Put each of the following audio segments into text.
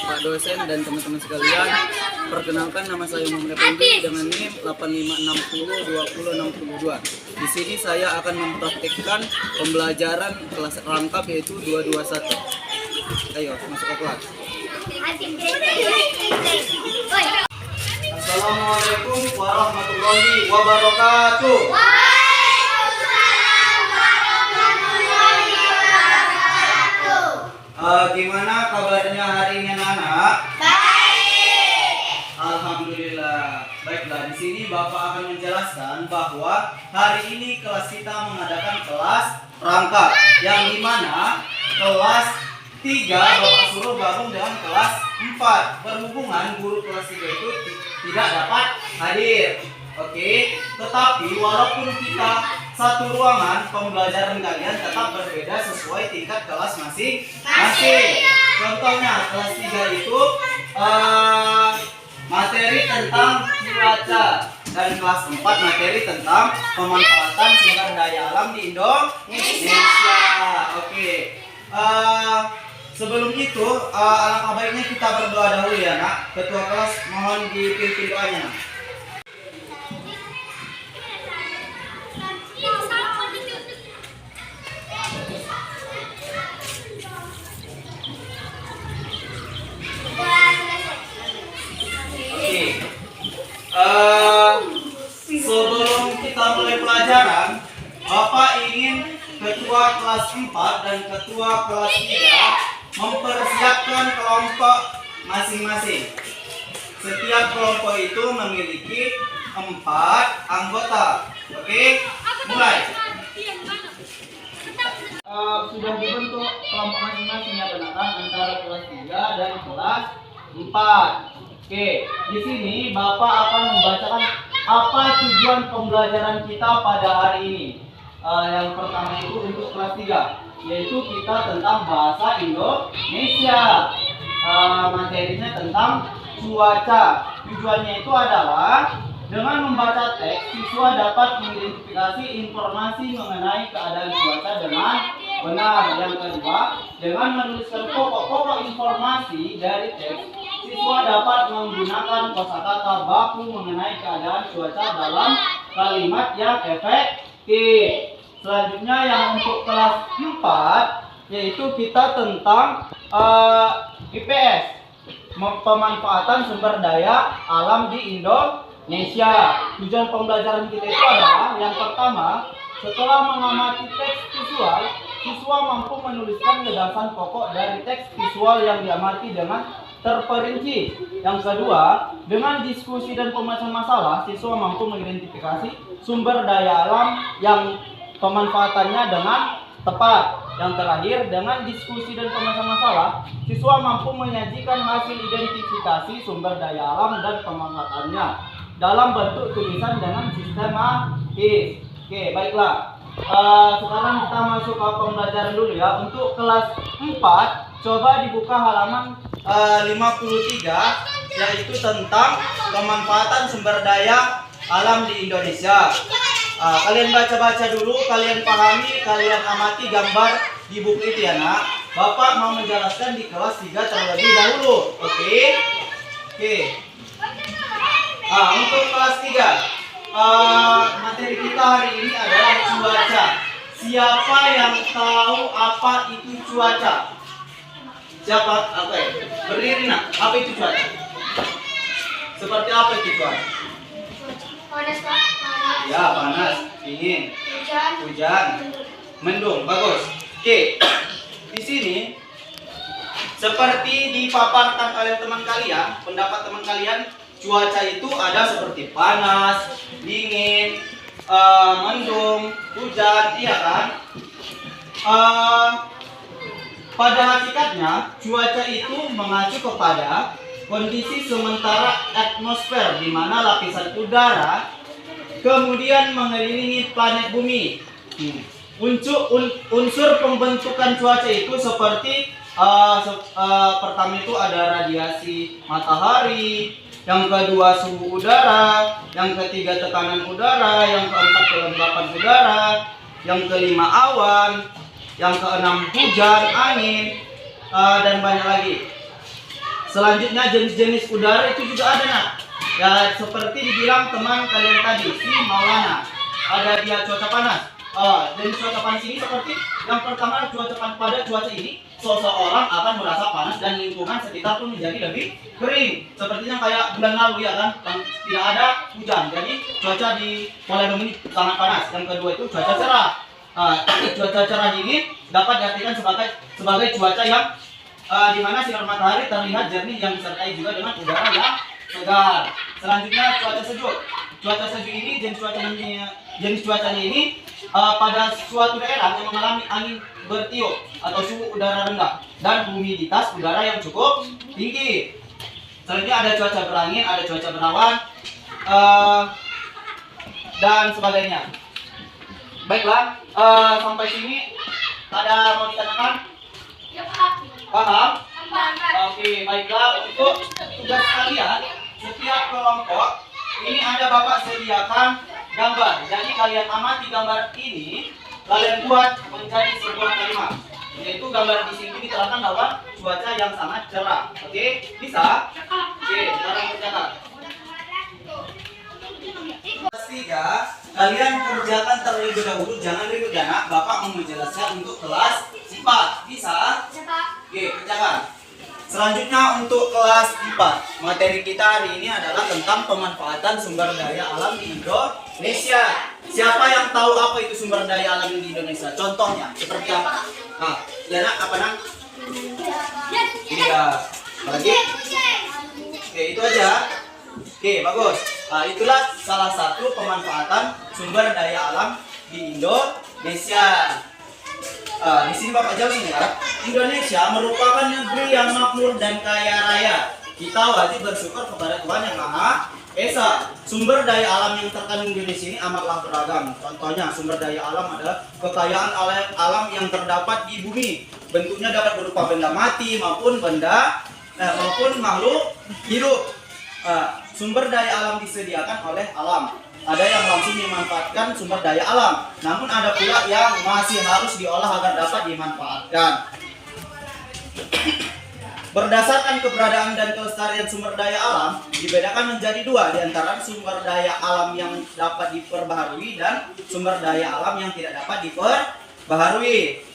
Pak dosen dan teman-teman sekalian. Perkenalkan, nama saya Muhammad Effendi dengan NIM 85602062. Di sini saya akan mempraktikkan pembelajaran kelas rangkap yaitu 221. Ayo masuk ke kelas. Assalamualaikum warahmatullahi wabarakatuh. Gimana kabarnya hari ini anak-anak? Baik. Alhamdulillah. Baiklah, di sini Bapak akan menjelaskan bahwa hari ini kelas kita mengadakan kelas rangkap, yang dimana kelas 3 Bapak suruh gabung dengan kelas 4. Berhubungan guru kelas 3 itu tidak dapat hadir. Oke, tetapi walaupun kita satu ruangan, pembelajaran kalian tetap berbeda sesuai tingkat kelas masing-masing. Contohnya kelas 3 itu materi tentang cuaca, dan kelas 4 materi tentang pemanfaatan sumber daya alam di Indonesia. Oke. Sebelum itu, alangkah baiknya kita berdoa dahulu ya nak. Ketua kelas mohon dipimpin doanya nak. Sebelum kita mulai pelajaran, Bapak ingin ketua kelas 4 dan ketua kelas 3 mempersiapkan kelompok masing-masing. Setiap kelompok itu memiliki 4 anggota. Oke, mulai. Sudah dibentuk kelompok masing-masing ya teman-teman, antara kelas 3 dan kelas 4. Oke, di sini Bapak akan membacakan apa tujuan pembelajaran kita pada hari ini. Yang pertama itu untuk kelas 3, yaitu kita tentang bahasa Indonesia. Materinya tentang cuaca. Tujuannya itu adalah dengan membaca teks, siswa dapat mengidentifikasi informasi mengenai keadaan cuaca dengan benar. Yang kedua, dengan menuliskan pokok-pokok informasi dari teks, siswa dapat menggunakan kosakata baku mengenai keadaan cuaca dalam kalimat yang efektif. Selanjutnya yang untuk kelas 4, yaitu kita tentang IPS, pemanfaatan sumber daya alam di Indonesia. Tujuan pembelajaran kita itu adalah yang pertama, setelah mengamati teks visual, siswa mampu menuliskan gagasan pokok dari teks visual yang diamati dengan terperinci. Yang kedua, dengan diskusi dan pemecah masalah, siswa mampu mengidentifikasi sumber daya alam yang pemanfaatannya dengan tepat. Yang terakhir, dengan diskusi dan pemecah masalah, siswa mampu menyajikan hasil identifikasi sumber daya alam dan pemanfaatannya dalam bentuk tulisan dengan sistematis. Oke, baiklah. Sekarang kita masuk ke pembelajaran dulu ya. Untuk kelas 4, coba dibuka halaman 53, yaitu tentang pemanfaatan sumber daya alam di Indonesia. Kalian baca-baca dulu, kalian pahami, kalian amati gambar di buku itu ya nak. Bapak mau menjelaskan di kelas 3 terlebih dahulu. Oke. Untuk kelas 3, materi kita hari ini adalah cuaca. Siapa yang tahu apa itu cuaca? Siapa? Oke. Berdiri nak. Apa itu cuaca? Seperti apa itu cuaca? Panas, Pak. Panas. Ya, panas, dingin, hujan, mendung. Bagus. Oke. Di sini seperti dipaparkan oleh teman kalian, pendapat teman kalian, cuaca itu ada seperti panas, dingin, mendung, hujan, iya kan? Pada hakikatnya, cuaca itu mengacu kepada kondisi sementara atmosfer di mana lapisan udara kemudian mengelilingi planet bumi. Unsur pembentukan cuaca itu seperti pertama itu ada radiasi matahari, yang kedua suhu udara, yang ketiga tekanan udara, yang keempat kelembapan udara, yang kelima awan, yang keenam hujan, angin, dan banyak lagi. Selanjutnya jenis-jenis udara itu juga ada nak. Ya seperti dibilang teman kalian tadi si Maulana. Ada dia cuaca panas. Jenis cuaca panas ini seperti yang pertama cuaca panas. Pada cuaca ini seseorang akan merasa panas dan lingkungan sekitar pun menjadi lebih kering. Sepertinya kayak bulan lalu ya kan, yang tidak ada hujan. Jadi cuaca di Palembang ini sangat panas. Yang kedua itu cuaca cerah. Cuaca cerah ini dapat diartikan sebagai cuaca yang di mana sinar matahari terlihat jernih yang disertai juga dengan udara yang segar. Selanjutnya cuaca sejuk. Cuaca sejuk ini jenis cuacanya ini pada suatu daerah yang mengalami angin bertiup atau suhu udara rendah dan humiditas udara yang cukup tinggi. Selanjutnya ada cuaca berangin, ada cuaca berawan, dan sebagainya. Baiklah, sampai sini ada mau ditanyakan? Ya, Pak. Paham? Pak. Oke, baiklah, untuk tugas kalian setiap kelompok ini ada Bapak sediakan gambar. Jadi kalian amati gambar ini, kalian buat menjadi sebuah kalimat. Yaitu gambar di sini diterangkan bahwa cuaca yang sangat cerah. Oke, bisa? Oke, sekarang kerjakan. Kelas 3, kalian kerjakan terlebih dahulu, jangan ribut ya nak. Bapak mau menjelaskan untuk kelas 4. Bisa? Ya, Pak. Oke, kerjakan. Selanjutnya untuk kelas 4, materi kita hari ini adalah tentang pemanfaatan sumber daya alam di Indonesia. Siapa yang tahu apa itu sumber daya alam di Indonesia? Contohnya seperti apa? Ya nak, apa nak? Iya. Lagi? Oke, itu aja. Oke, bagus. Itulah salah satu pemanfaatan sumber daya alam di Indonesia. Di sini Bapak jawab ini ya. Indonesia merupakan negeri yang makmur dan kaya raya. Kita wajib bersyukur kepada Tuhan Yang Maha Esa. Sumber daya alam yang terkandung di Indonesia ini amatlah beragam. Contohnya sumber daya alam adalah kekayaan alam yang terdapat di bumi. Bentuknya dapat berupa benda mati maupun makhluk hidup. Sumber daya alam disediakan oleh alam. Ada yang langsung dimanfaatkan sumber daya alam, namun ada pula yang masih harus diolah agar dapat dimanfaatkan. Berdasarkan keberadaan dan kelestarian sumber daya alam, dibedakan menjadi dua, di antara sumber daya alam yang dapat diperbaharui dan sumber daya alam yang tidak dapat diperbaharui.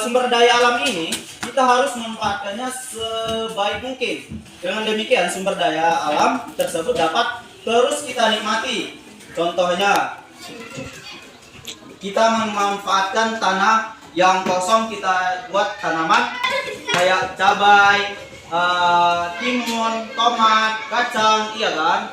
Sumber daya alam ini kita harus memanfaatkannya sebaik mungkin. Dengan demikian sumber daya alam tersebut dapat terus kita nikmati. Contohnya, kita memanfaatkan tanah yang kosong, kita buat tanaman kayak cabai, timun, tomat, kacang, iya kan?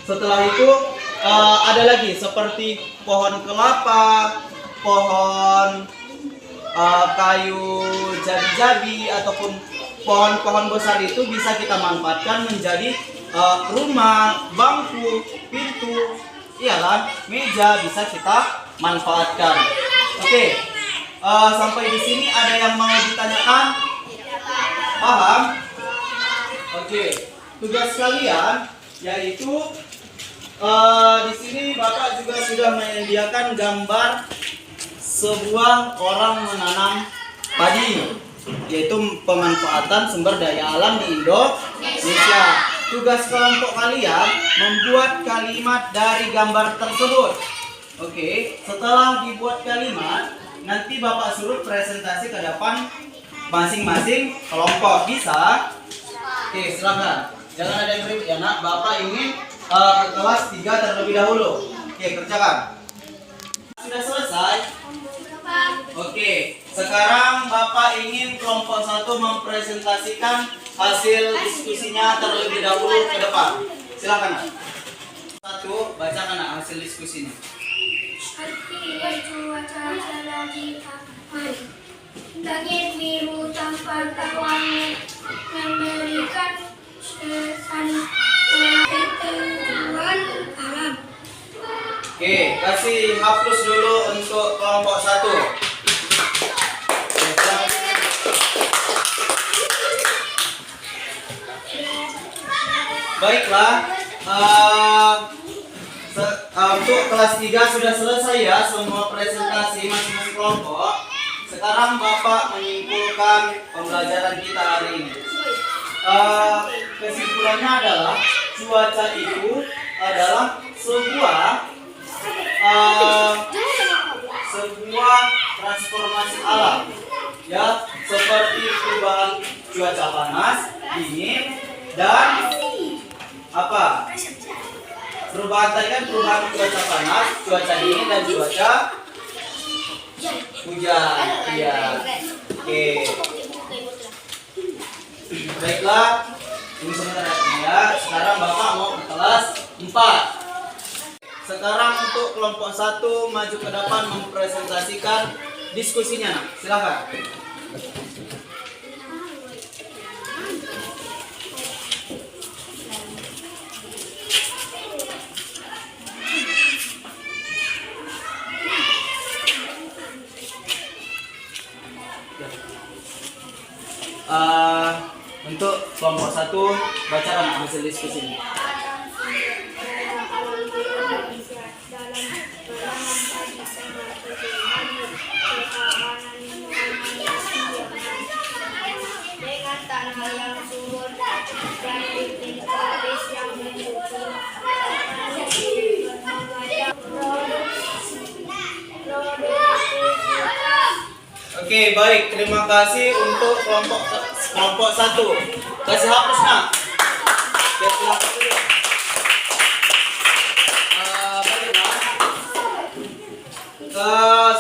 Setelah itu ada lagi seperti pohon kelapa, pohon kayu jabi-jabi ataupun pohon-pohon besar itu bisa kita manfaatkan menjadi rumah, bangku, pintu, iyalah, meja bisa kita manfaatkan. Oke, sampai di sini ada yang mau ditanyakan? Paham? Oke, tugas kalian yaitu di sini Bapak juga sudah menyediakan gambar sebuah orang menanam padi, yaitu pemanfaatan sumber daya alam di Indonesia. Tugas kelompok kalian membuat kalimat dari gambar tersebut. Oke, setelah dibuat kalimat, nanti Bapak suruh presentasi ke depan masing-masing kelompok. Bisa? Oke, silakan. Jangan ada yang ribut ya nak. Bapak ingin ke kelas 3 terlebih dahulu. Oke, kerjakan. Sudah selesai? Oke, sekarang Bapak ingin kelompok 1 mempresentasikan hasil diskusinya terlebih dahulu ke depan. Silakan. 1, bacakan hasil diskusinya. Cuaca cerah di pagi. Langit biru tampak awan memberikan kesan ketentuan alam. Oke, kasih hapus dulu untuk kelompok 1. Baiklah, untuk kelas 3 sudah selesai ya semua presentasi masing-masing kelompok. sekarang Bapak menyimpulkan pembelajaran kita hari ini. Kesimpulannya adalah cuaca itu adalah sebuah transformasi alam, ya, seperti perubahan cuaca panas, dingin, dan apa? Perubahan tadi kan perubahan cuaca panas, cuaca dingin, dan cuaca hujan. Iya. Oke. Baiklah. Ini sebentar ya. Sekarang Bapak mau ke kelas 4. Sekarang untuk kelompok 1 maju ke depan mempresentasikan diskusinya. Nah, silakan. Untuk kelompok 1 bacakan hasil diskusinya. Dengan tanah yang subur dan iklim tropis yang mendukung Oke, baik. Terima kasih untuk kelompok 1. Kasih hapus, nak. Biar silakan dulu. Baik, nak.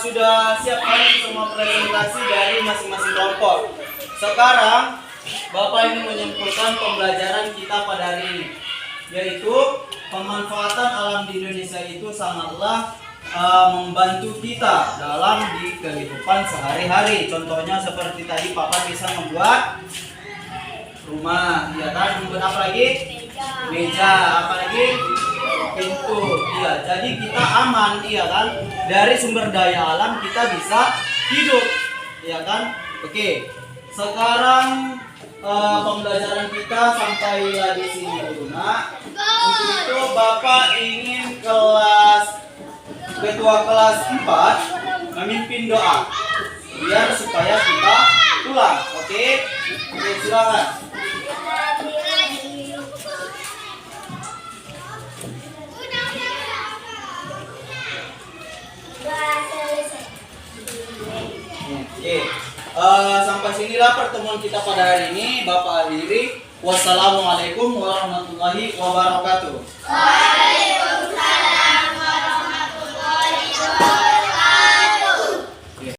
Sudah siap kan semua presentasi dari masing-masing kelompok. Sekarang Bapak ini menyimpulkan pembelajaran kita pada hari ini, yaitu pemanfaatan alam di Indonesia itu sangatlah membantu kita dalam di kehidupan sehari-hari. Contohnya seperti tadi Papa bisa membuat rumah, ya kan? Membuat apa lagi? Meja, apa lagi? Pintu. Iya, jadi kita aman, iya kan? Dari sumber daya alam kita bisa hidup, ya kan? Oke. Sekarang pembelajaran kita sampailah di sini dulu, nak. Untuk itu Bapak ingin ketua kelas 4 memimpin doa biar supaya kita pulang. Oke, silakan. Oke, sampai sinilah pertemuan kita pada hari ini. Bapak akhiri. Wassalamualaikum warahmatullahi wabarakatuh. Waalaikumsalam.